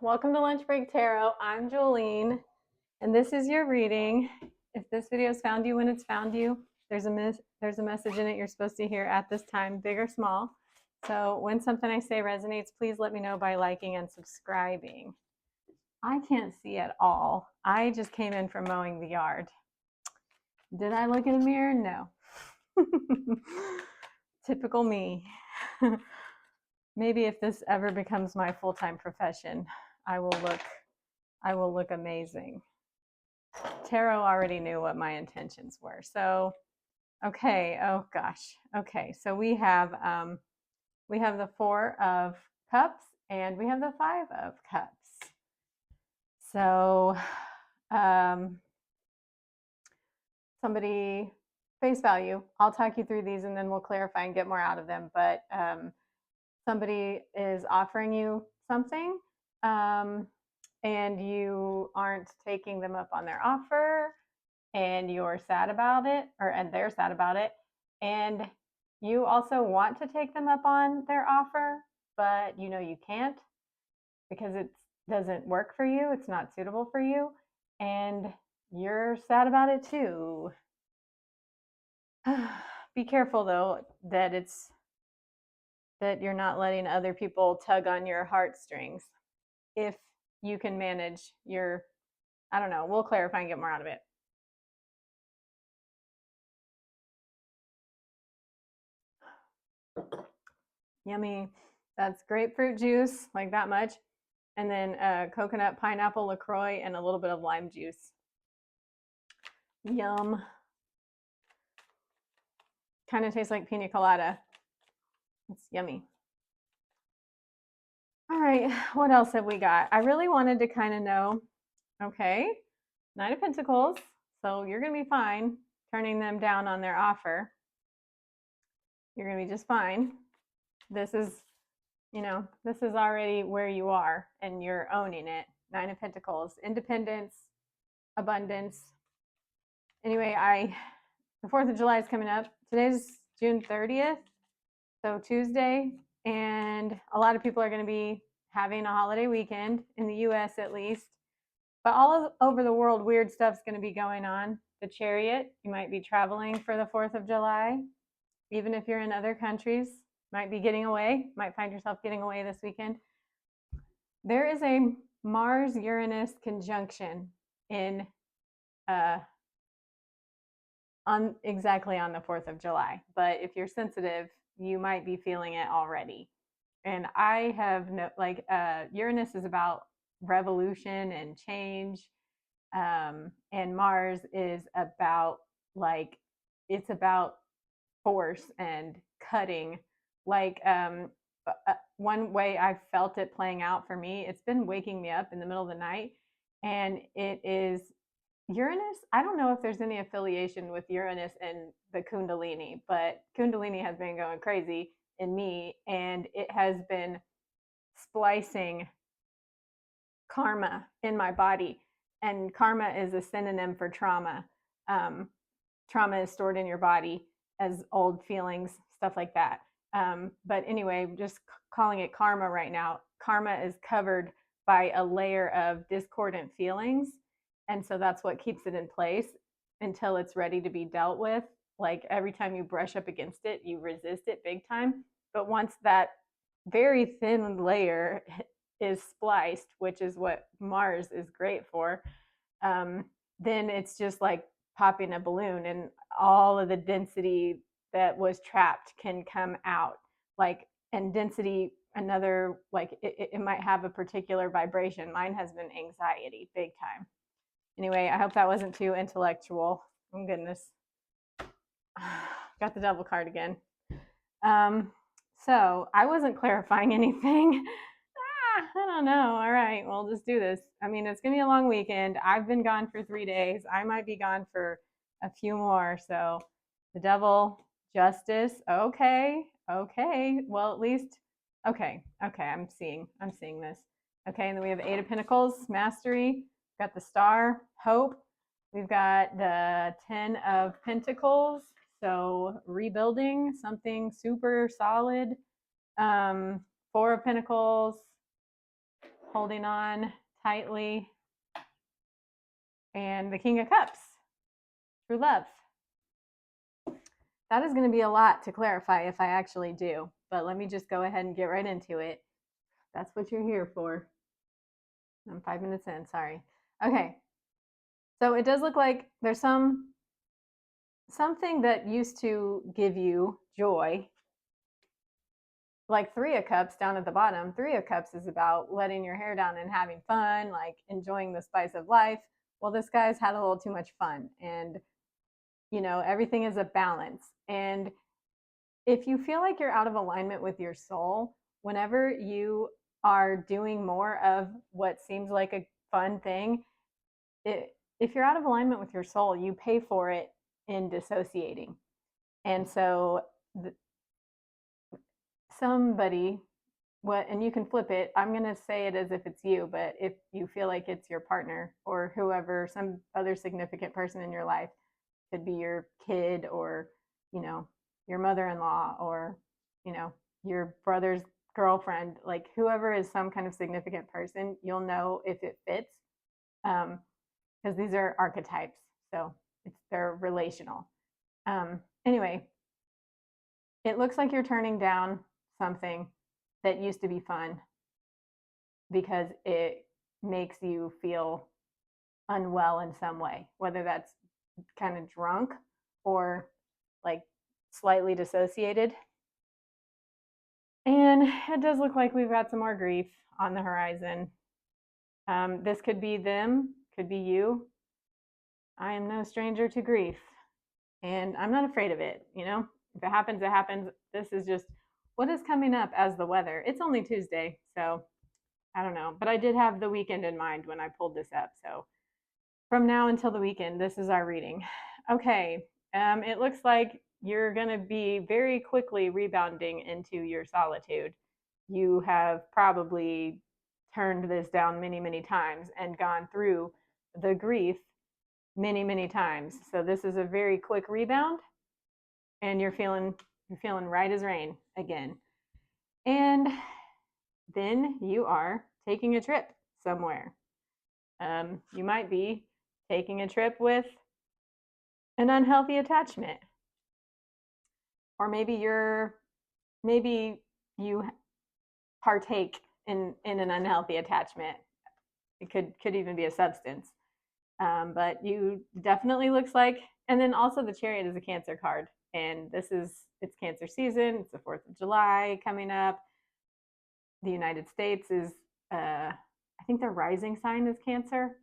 Welcome to Lunch Break Tarot. I'm Jolene, and this is your reading. If this video has found you when it's found you, there's a message in it you're supposed to hear at this time, big or small. So when something I say resonates, please let me know by liking and subscribing. I can't see at all. I just came in from mowing the yard. Did I look in the mirror? No. Typical me. Maybe if this ever becomes my full-time profession, I will look amazing. Tarot already knew what my intentions were. So, okay, oh gosh. Okay, so we have the 4 of Cups and we have the 5 of Cups. So, somebody, face value, I'll talk you through these and then we'll clarify and get more out of them. But somebody is offering you something and you aren't taking them up on their offer and you're sad about it, and they're sad about it, and you also want to take them up on their offer, but you know you can't because it doesn't work for you, it's not suitable for you, and you're sad about it too. Be careful though that you're not letting other people tug on your heartstrings. If you can manage your, I don't know, we'll clarify and get more out of it. Yummy. That's grapefruit juice, like that much. And then coconut, pineapple, LaCroix, and a little bit of lime juice. Yum. Kind of tastes like pina colada. It's yummy. All right, what else have we got? I really wanted to kind of know, okay, 9 of Pentacles. So you're going to be fine turning them down on their offer. You're going to be just fine. This is already where you are and you're owning it. 9 of Pentacles, independence, abundance. Anyway, the 4th of July is coming up. Today's June 30th, so Tuesday, and a lot of people are going to be having a holiday weekend, in the US at least. But all over the world, weird stuff's going to be going on. The Chariot, you might be traveling for the 4th of July. Even if you're in other countries, might be getting away, might find yourself getting away this weekend. There is a Mars-Uranus conjunction in exactly on the 4th of July. But if you're sensitive, you might be feeling it already. And I have Uranus is about revolution and change. And Mars is about it's about force and cutting. One way I felt it playing out for me, it's been waking me up in the middle of the night, and it is Uranus. I don't know if there's any affiliation with Uranus and the Kundalini, but Kundalini has been going crazy in me, and it has been splicing karma in my body. And karma is a synonym for trauma. Trauma is stored in your body as old feelings, stuff like that. But anyway, just calling it karma right now. Karma is covered by a layer of discordant feelings. And so that's what keeps it in place until it's ready to be dealt with. Like every time you brush up against it, you resist it big time. But once that very thin layer is spliced, which is what Mars is great for, then it's just like popping a balloon and all of the density that was trapped can come out. And density, another, it might have a particular vibration. Mine has been anxiety, big time. Anyway, I hope that wasn't too intellectual. Oh goodness. Got the devil card again. So I wasn't clarifying anything. I don't know. All right, we'll just do this. I mean, it's going to be a long weekend. I've been gone for 3 days. I might be gone for a few more. So the devil, justice. Okay. Well, at least, okay. I'm seeing this. Okay. And then we have 8 of Pentacles, mastery. We've got the star, hope. We've got the 10 of Pentacles. So rebuilding something super solid. 4 of Pentacles, holding on tightly. And the King of Cups, true love. That is going to be a lot to clarify if I actually do, but let me just go ahead and get right into it. That's what you're here for. I'm 5 minutes in, sorry. Okay, so it does look like there's something that used to give you joy, like Three of Cups down at the bottom. Three of Cups is about letting your hair down and having fun, like enjoying the spice of life. Well, this guy's had a little too much fun, and everything is a balance. And if you feel like you're out of alignment with your soul, whenever you are doing more of what seems like a fun thing, if you're out of alignment with your soul, you pay for it in dissociating. And so somebody, and you can flip it, I'm going to say it as if it's you, but if you feel like it's your partner or whoever, some other significant person in your life, could be your kid or, your mother-in-law or, your brother's girlfriend, like whoever is some kind of significant person, you'll know if it fits. Because these are archetypes, so they're relational. Anyway, it looks like you're turning down something that used to be fun because it makes you feel unwell in some way, whether that's kind of drunk or like slightly dissociated. And it does look like we've got some more grief on the horizon. This could be them, could be you. I am no stranger to grief, and I'm not afraid of it. If it happens, it happens. This is just what is coming up as the weather. It's only Tuesday, so I don't know. But I did have the weekend in mind when I pulled this up. So from now until the weekend, this is our reading. Okay, it looks like you're going to be very quickly rebounding into your solitude. You have probably turned this down many, many times and gone through the grief many, many times. So this is a very quick rebound, and you're feeling right as rain again. And then you are taking a trip somewhere. You might be taking a trip with an unhealthy attachment, or maybe you partake in an unhealthy attachment. It could even be a substance, but you definitely looks like. And then also the Chariot is a Cancer card, and it's Cancer season. It's the 4th of July coming up. The United States is I think their rising sign is Cancer.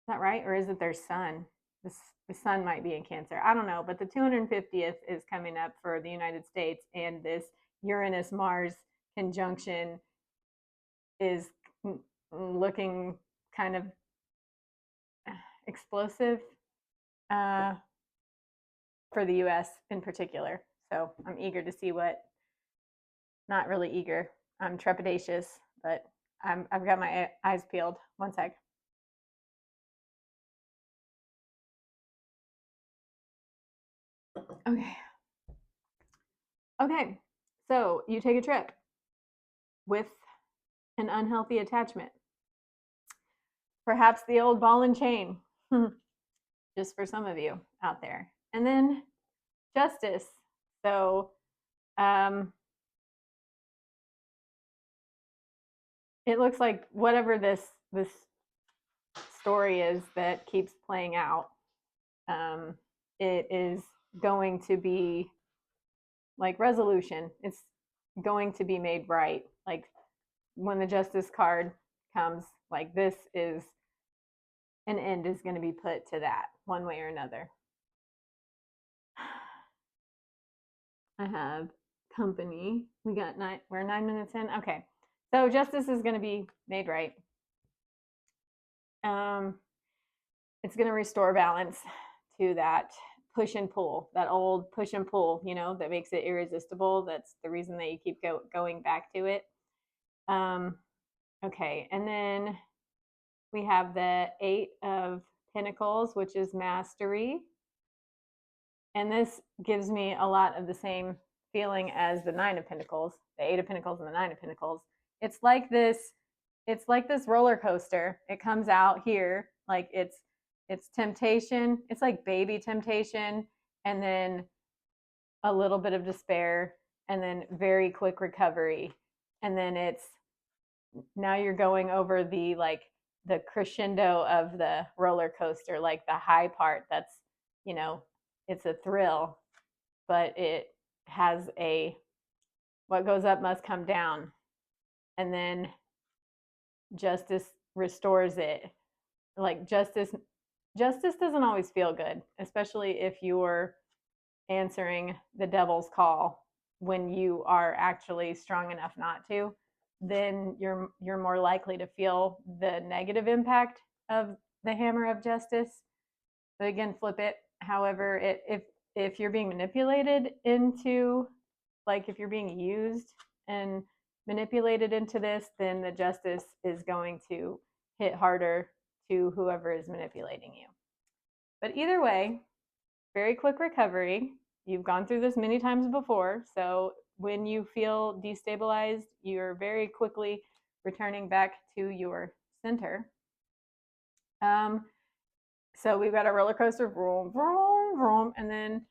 Is that right? Or is it their sun? The sun might be in Cancer. I don't know. But the 250th is coming up for the United States, and this Uranus-Mars conjunction is looking kind of explosive for the U.S. in particular. So I'm eager to see not really eager. I'm trepidatious, but I've got my eyes peeled. One sec. Okay, so you take a trip with an unhealthy attachment. Perhaps the old ball and chain, just for some of you out there. And then Justice. So it looks like whatever this story is that keeps playing out, it is going to be like resolution. It's going to be made right. Like when the Justice card comes, like this is an end is going to be put to that one way or another. I have company. We're 9 minutes in. Okay. So justice is going to be made right. It's going to restore balance to that push and pull, that old push and pull, that makes it irresistible. That's the reason that you keep going back to it. Okay. And then we have the 8 of Pentacles, which is mastery. And this gives me a lot of the same feeling as the 9 of Pentacles, the 8 of Pentacles and the 9 of Pentacles. it's like this roller coaster. It comes out here like it's temptation. It's like baby temptation, and then a little bit of despair, and then very quick recovery. And then it's now you're going over the like the crescendo of the roller coaster, like the high part. That's, you know, it's a thrill, but it has a what goes up must come down. And then justice restores it. Like justice doesn't always feel good, especially if you're answering the devil's call when you are actually strong enough not to. Then you're more likely to feel the negative impact of the hammer of justice. But again, flip it. However, if you're being manipulated into, like if you're being used and manipulated into this, then the justice is going to hit harder to whoever is manipulating you. But either way, very quick recovery. You've gone through this many times before, so when you feel destabilized, you're very quickly returning back to your center. So we've got a roller coaster, vroom, vroom, vroom, and then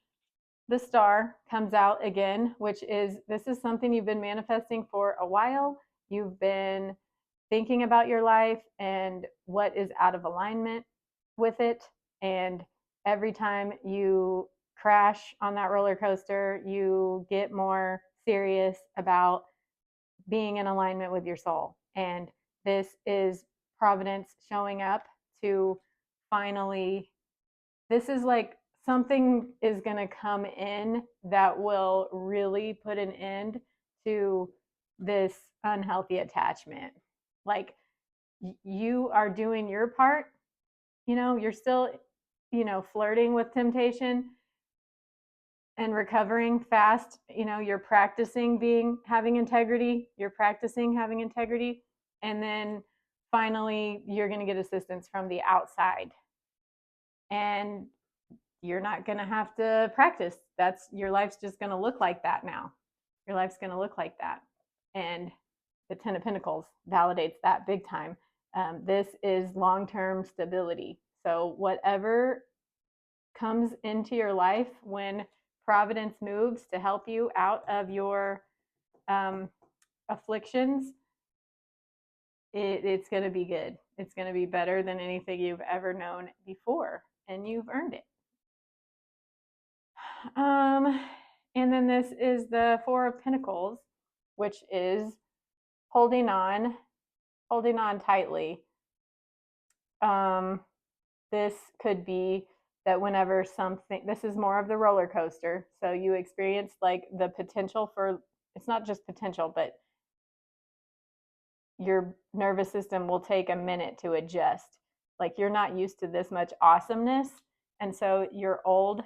the star comes out again, which is this is something you've been manifesting for a while. You've been thinking about your life and what is out of alignment with it. And every time you crash on that roller coaster, you get more serious about being in alignment with your soul. And this is Providence showing up to finally, this is like something is going to come in that will really put an end to this unhealthy attachment. Like you are doing your part, you're still, flirting with temptation and recovering fast. You're practicing having integrity, and then finally you're going to get assistance from the outside. And you're not going to have to practice. That's your life's just going to look like that now. Your life's going to look like that. And the 10 of Pentacles validates that big time. This is long-term stability. So whatever comes into your life when Providence moves to help you out of your afflictions, it's going to be good. It's going to be better than anything you've ever known before, and you've earned it. And then this is the Four of Pentacles, which is holding on tightly. This could be that whenever something, this is more of the roller coaster. So you experience like the potential for, it's not just potential, but your nervous system will take a minute to adjust. Like you're not used to this much awesomeness. And so your old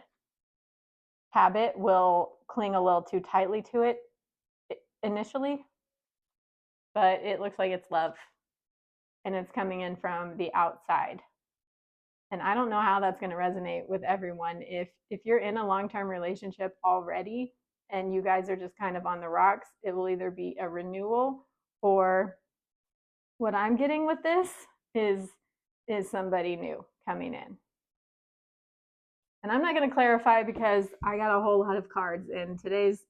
habit will cling a little too tightly to it initially, but it looks like it's love and it's coming in from the outside. And I don't know how that's going to resonate with everyone. If you're in a long-term relationship already and you guys are just kind of on the rocks, it will either be a renewal, or what I'm getting with this is somebody new coming in. And I'm not going to clarify because I got a whole lot of cards, and today's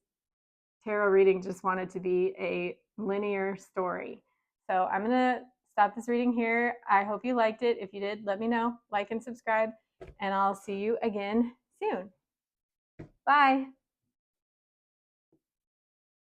tarot reading just wanted to be a linear story. So I'm going to stop this reading here. I hope you liked it. If you did, let me know. Like and subscribe, and I'll see you again soon. Bye.